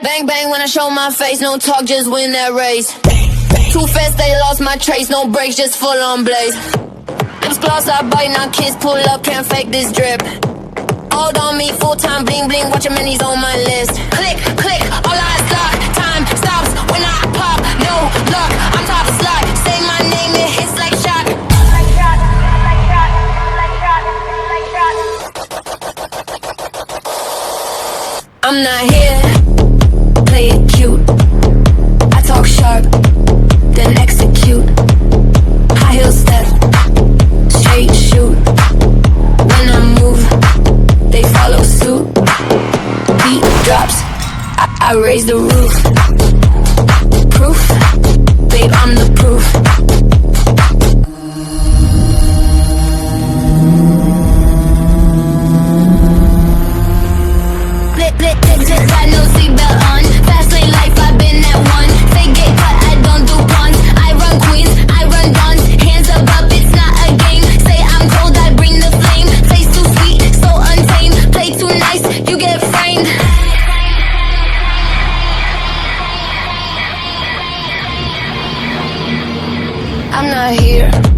Bang bang when I show my face, no talk, just win that race. Too fast, they lost my trace, no brakes, just full on blaze. Lips gloss, I bite, now kids pull up, can't fake this drip. All on me, full-time bling bling, watch your minis on my list. Click, click, all eyes lock, time stops when I pop. No luck, I'm top of slot, say my name, it hits like shot. I'm not here, play it cute. I talk sharp, then execute. High heel step, straight shoot. When I move, they follow suit. Beat drops, I raise the roof. Proof, babe, I'm the proof. Got no seatbelt on. Fast lane life, I've been that one. Fake gate, but I don't do pawns. I run queens, I run dons. Hands up, it's not a game. Say I'm cold, I bring the flame. Face too sweet, so untamed. Play too nice, you get framed. I'm not here.